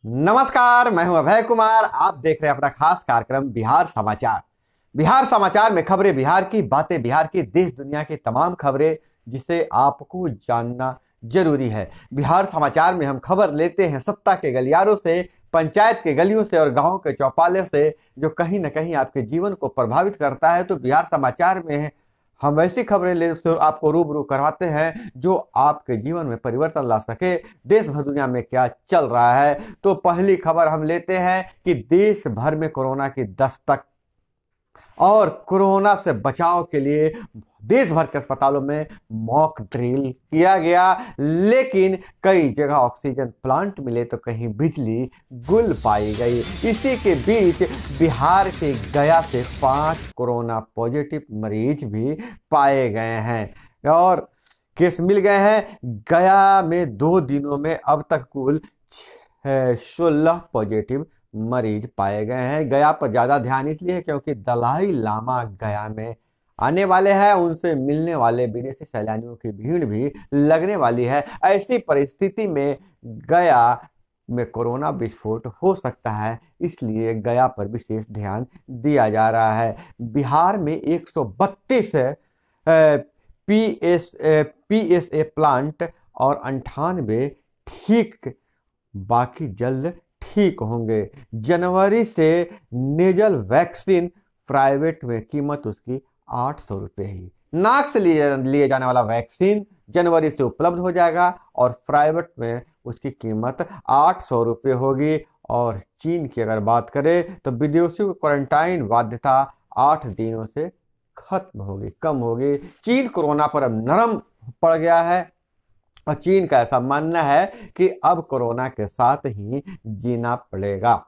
नमस्कार, मैं हूं अभय कुमार। आप देख रहे हैं अपना खास कार्यक्रम बिहार समाचार। बिहार समाचार में खबरें बिहार की, बातें बिहार की, देश दुनिया की तमाम खबरें जिसे आपको जानना जरूरी है। बिहार समाचार में हम खबर लेते हैं सत्ता के गलियारों से, पंचायत के गलियों से और गांवों के चौपालों से, जो कहीं ना कहीं आपके जीवन को प्रभावित करता है। तो बिहार समाचार में हम वैसी खबरें ले आपको रूबरू करवाते हैं जो आपके जीवन में परिवर्तन ला सके। देश भर दुनिया में क्या चल रहा है, तो पहली खबर हम लेते हैं कि देश भर में कोरोना की दस्तक और कोरोना से बचाव के लिए देश भर के अस्पतालों में मॉक ड्रिल किया गया, लेकिन कई जगह ऑक्सीजन प्लांट मिले तो कहीं बिजली गुल पाई गई। इसी के बीच बिहार के गया से 5 कोरोना पॉजिटिव मरीज भी पाए गए हैं और केस मिल गए हैं। गया में 2 दिनों में अब तक कुल 16 पॉजिटिव मरीज पाए गए हैं। गया पर ज्यादा ध्यान इसलिए है क्योंकि दलाई लामा गया में आने वाले हैं, उनसे मिलने वाले विदेशी सैलानियों की भीड़ भी लगने वाली है। ऐसी परिस्थिति में गया में कोरोना विस्फोट हो सकता है, इसलिए गया पर विशेष ध्यान दिया जा रहा है। बिहार में 132 पीएसए प्लांट और 98 ठीक, बाकी जल्द ठीक होंगे। जनवरी से नेजल वैक्सीन प्राइवेट में कीमत उसकी 800 रुपये ही। नाक से लिए जाने वाला वैक्सीन जनवरी से उपलब्ध हो जाएगा और प्राइवेट में उसकी कीमत 800 रुपये होगी। और चीन की अगर बात करें तो विदेशियों की क्वारंटाइन बाध्यता 8 दिनों से खत्म होगी, कम होगी। चीन कोरोना पर अब नरम पड़ गया है और चीन का ऐसा मानना है कि अब कोरोना के साथ ही जीना पड़ेगा।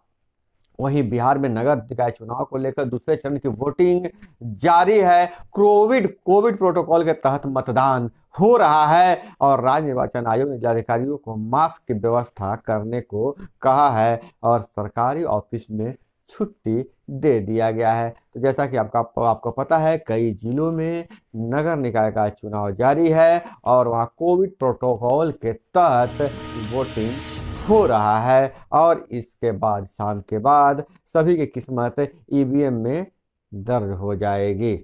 वहीं बिहार में नगर निकाय चुनाव को लेकर दूसरे चरण की वोटिंग जारी है। कोविड प्रोटोकॉल के तहत मतदान हो रहा है और राज्य निर्वाचन आयोग ने जिलाधिकारियों को मास्क की व्यवस्था करने को कहा है और सरकारी ऑफिस में छुट्टी दे दिया गया है। तो जैसा कि आपको पता है, कई जिलों में नगर निकाय का चुनाव जारी है और वहाँ कोविड प्रोटोकॉल के तहत वोटिंग हो रहा है और इसके बाद शाम के बाद सभी की किस्मत ईवीएम में दर्ज हो जाएगी।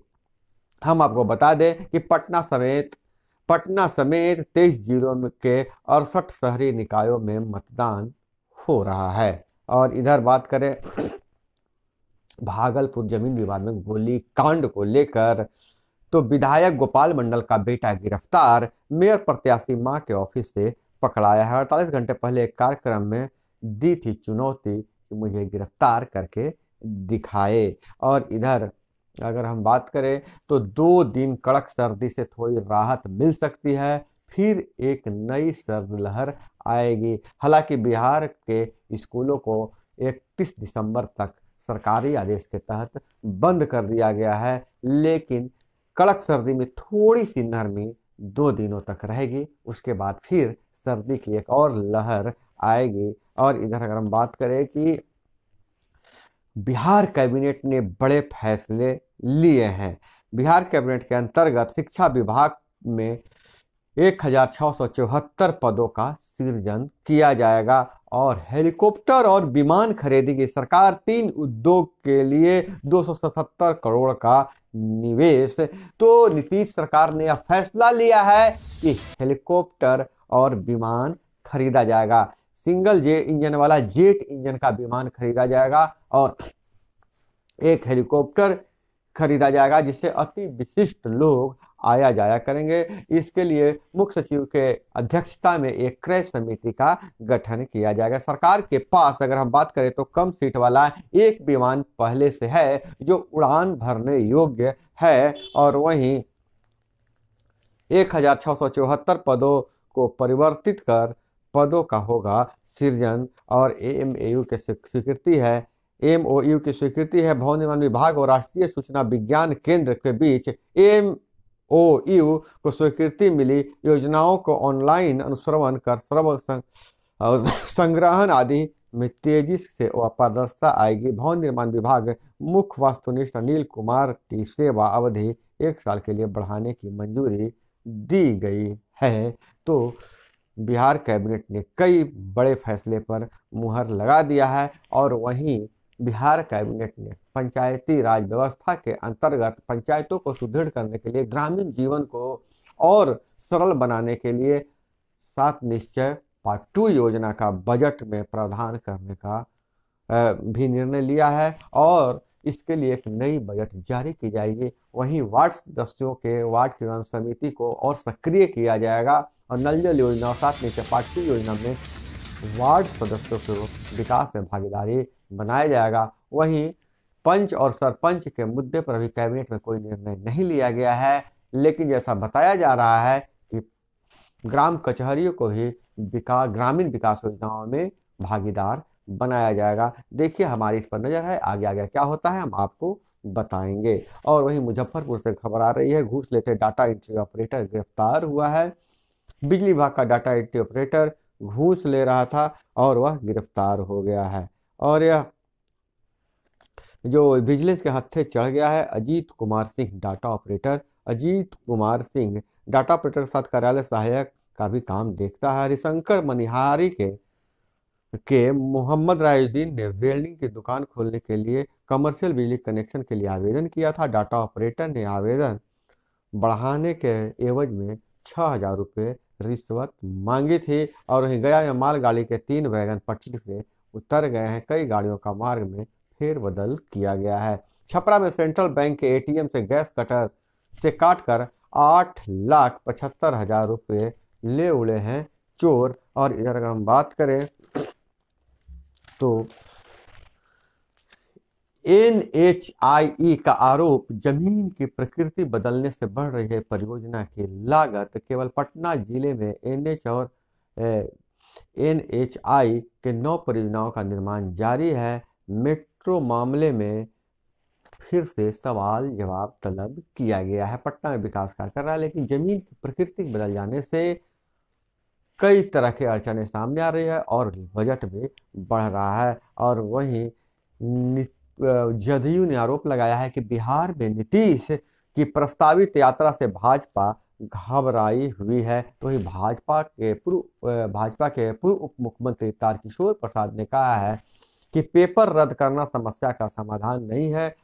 हम आपको बता दें कि पटना समेत 23 जिलों के 68 शहरी निकायों में मतदान हो रहा है। और इधर बात करें भागलपुर जमीन विवाद में गोली कांड को लेकर, तो विधायक गोपाल मंडल का बेटा गिरफ्तार, मेयर प्रत्याशी मां के ऑफिस से पकड़ाया है। 48 घंटे पहले एक कार्यक्रम में दी थी चुनौती कि मुझे गिरफ्तार करके दिखाए। और इधर अगर हम बात करें तो 2 दिन कड़क सर्दी से थोड़ी राहत मिल सकती है, फिर एक नई सर्द लहर आएगी। हालांकि बिहार के स्कूलों को 31 दिसंबर तक सरकारी आदेश के तहत बंद कर दिया गया है, लेकिन कड़क सर्दी में थोड़ी सी नरमी 2 दिनों तक रहेगी। उसके बाद फिर सर्दी की एक और लहर आएगी। और इधर अगर हम बात करें कि बिहार कैबिनेट ने बड़े फैसले लिए हैं। बिहार कैबिनेट के अंतर्गत शिक्षा विभाग में 1674 पदों का सृजन किया जाएगा और हेलीकॉप्टर और विमान खरीदेगी सरकार। 3 उद्योग के लिए 277 करोड़ का निवेश। तो नीतीश सरकार ने यह फैसला लिया है कि हेलीकॉप्टर और विमान खरीदा जाएगा। सिंगल इंजन वाला जेट इंजन का विमान खरीदा जाएगा और एक हेलीकॉप्टर खरीदा जाएगा, जिससे अति विशिष्ट लोग आया जाया करेंगे। इसके लिए मुख्य सचिव के अध्यक्षता में एक क्रय समिति का गठन किया जाएगा। सरकार के पास अगर हम बात करें तो कम सीट वाला एक विमान पहले से है जो उड़ान भरने योग्य है और वहीं 1674 पदों को परिवर्तित कर पदों का होगा सृजन। और एमओयू की स्वीकृति है। भवन निर्माण विभाग और राष्ट्रीय सूचना विज्ञान केंद्र के बीच एमओयू को स्वीकृति मिली। योजनाओं को ऑनलाइन अनुश्रवण कर संग्रहण आदि में तेजी से पारदर्शिता आएगी। भवन निर्माण विभाग मुख्य वास्तुनिष्ठ अनिल कुमार की सेवा अवधि 1 साल के लिए बढ़ाने की मंजूरी दी गई है। तो बिहार कैबिनेट ने कई बड़े फैसले पर मुहर लगा दिया है। और वहीं बिहार कैबिनेट ने पंचायती राज व्यवस्था के अंतर्गत पंचायतों को सुदृढ़ करने के लिए, ग्रामीण जीवन को और सरल बनाने के लिए 7 निश्चय पार्ट 2 योजना का बजट में प्रावधान करने का भी निर्णय लिया है और इसके लिए एक नई बजट जारी की जाएगी। वहीं वार्ड सदस्यों के वार्ड क्रियान्वयन समिति को और सक्रिय किया जाएगा और नल जल योजना और 7 निश्चय पार्ट 2 योजना में वार्ड सदस्यों को विकास में भागीदारी बनाया जाएगा। वहीं पंच और सरपंच के मुद्दे पर अभी कैबिनेट में कोई निर्णय नहीं लिया गया है, लेकिन जैसा बताया जा रहा है कि ग्राम कचहरियों को ही ग्रामीण विकास योजनाओं में भागीदार बनाया जाएगा। देखिए हमारी इस पर नजर है, आगे आगे क्या होता है हम आपको बताएंगे। और वहीं मुजफ्फरपुर से खबर आ रही है, घूस लेते डाटा एंट्री ऑपरेटर गिरफ्तार हुआ है। बिजली विभाग का डाटा एंट्री ऑपरेटर घूस ले रहा था और वह गिरफ्तार हो गया है। और यह जो विजिलेंस के हत्थे चढ़ गया है Ajit Kumar Singh data operator. Ajit Kumar Singh data operator के साथ कार्यालय सहायक का भी काम देखता है। हरिशंकर मनिहारी के मोहम्मद राजुद्दीन ने वेल्डिंग की दुकान खोलने के लिए कमर्शियल बिजली कनेक्शन के लिए आवेदन किया था। डाटा ऑपरेटर ने आवेदन बढ़ाने के एवज में 6,000 रुपये रिश्वत मांगी थी। और वहीं गया में मालगाड़ी के 3 वैगन पटरी से उतर गए हैं। कई गाड़ियों का मार्ग में फेरबदल किया गया है। छपरा में सेंट्रल बैंक के एटीएम से गैस कटर से काटकर 8,75,000 रुपये ले उड़े हैं चोर। और इधर अगर हम बात करें तो NHAI का आरोप, जमीन की प्रकृति बदलने से बढ़ रही है परियोजना की लागत। केवल पटना जिले में NH और NHAI के 9 परियोजनाओं का निर्माण जारी है। मेट्रो मामले में फिर से सवाल जवाब तलब किया गया है। पटना में विकास कार्य कर रहा है, लेकिन जमीन की प्रकृति बदल जाने से कई तरह के अड़चने सामने आ रही है और बजट भी बढ़ रहा है। और वहीं जदयू ने आरोप लगाया है कि बिहार में नीतीश की प्रस्तावित यात्रा से भाजपा घबराई हुई है। तो वही भाजपा के पूर्व उप मुख्यमंत्री तारकिशोर प्रसाद ने कहा है कि पेपर रद्द करना समस्या का समाधान नहीं है।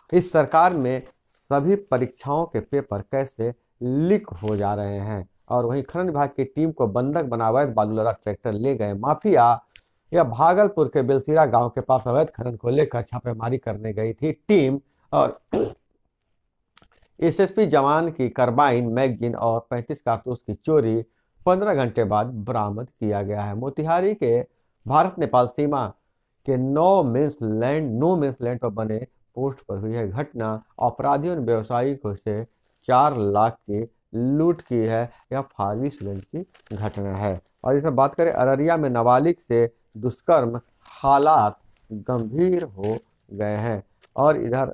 इस सरकार में सभी परीक्षाओं के पेपर कैसे लीक हो जा रहे हैं। और वहीं खनन विभाग की टीम को बंधक बना अवैध बालू लदा ट्रैक्टर ले गए माफिया। यह भागलपुर के बेलसीरा गांव के पास अवैध खनन को लेकर छापेमारी करने गई थी टीम। और एसएसपी जवान की कार्बाइन, मैगजीन और 35 कारतूस की चोरी 15 घंटे बाद बरामद किया गया है। मोतिहारी के भारत नेपाल सीमा के नो मीन्स लैंड पर बने पोस्ट पर हुई है घटना। अपराधियों ने व्यवसायी को से 4 लाख की लूट की है। यह फारबिसगंज की घटना है। और इस पर बात करें, अररिया में नाबालिग से दुष्कर्म, हालात गंभीर हो गए हैं। और इधर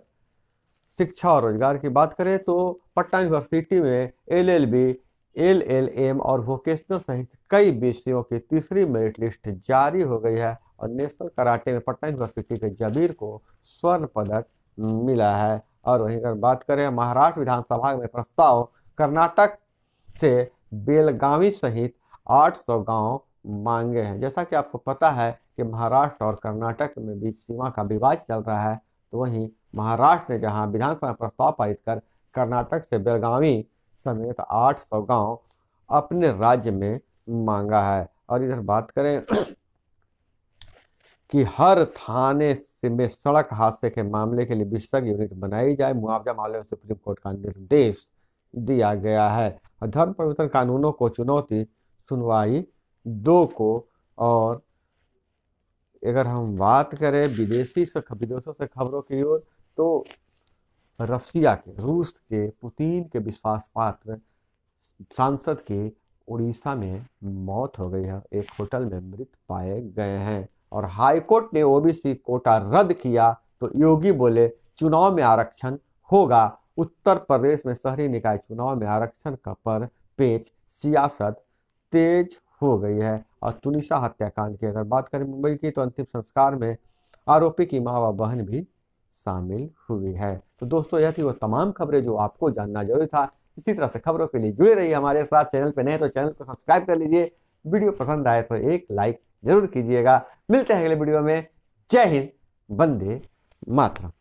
शिक्षा और रोजगार की बात करें तो पटना यूनिवर्सिटी में LLB, LLM और वोकेशनल सहित कई विषयों की तीसरी मेरिट लिस्ट जारी हो गई है। और नेशनल कराटे में पटना यूनिवर्सिटी के जबीर को स्वर्ण पदक मिला है। और वहीं अगर बात करें महाराष्ट्र विधानसभा में प्रस्ताव, कर्नाटक से बेलगावी सहित 800 गांव मांगे हैं। जैसा कि आपको पता है कि महाराष्ट्र और कर्नाटक में बीच सीमा का विवाद चल रहा है, तो वहीं महाराष्ट्र ने जहां विधानसभा प्रस्ताव पारित कर कर्नाटक से बेलगावी समेत 800 गांव अपने राज्य में मांगा है। और इधर बात करें कि हर थाने में सड़क हादसे के मामले के लिए विशेषज्ञ यूनिट बनाई जाए। मुआवजा मामले में सुप्रीम कोर्ट का निर्देश दिया गया है। धर्म परिवर्तन कानूनों को चुनौती, सुनवाई 2 को। और अगर हम बात करें विदेशों से खबरों की ओर, तो रूस के पुतिन के विश्वास पात्र सांसद की उड़ीसा में मौत हो गई है। एक होटल में मृत पाए गए हैं। और हाईकोर्ट ने ओबीसी कोटा रद्द किया तो योगी बोले चुनाव में आरक्षण होगा। उत्तर प्रदेश में शहरी निकाय चुनाव में आरक्षण का पर पेच, सियासत तेज हो गई है। और तुनिशा हत्याकांड की अगर बात करें मुंबई की, तो अंतिम संस्कार में आरोपी की मां व बहन भी शामिल हुई है। तो दोस्तों यह थी वो तमाम खबरें जो आपको जानना जरूरी था। इसी तरह से खबरों के लिए जुड़े रहिए हमारे साथ। चैनल पे नए तो चैनल को सब्सक्राइब कर लीजिए, वीडियो पसंद आए तो एक लाइक जरूर कीजिएगा। मिलते हैं अगले वीडियो में। जय हिंद, वंदे मातरम।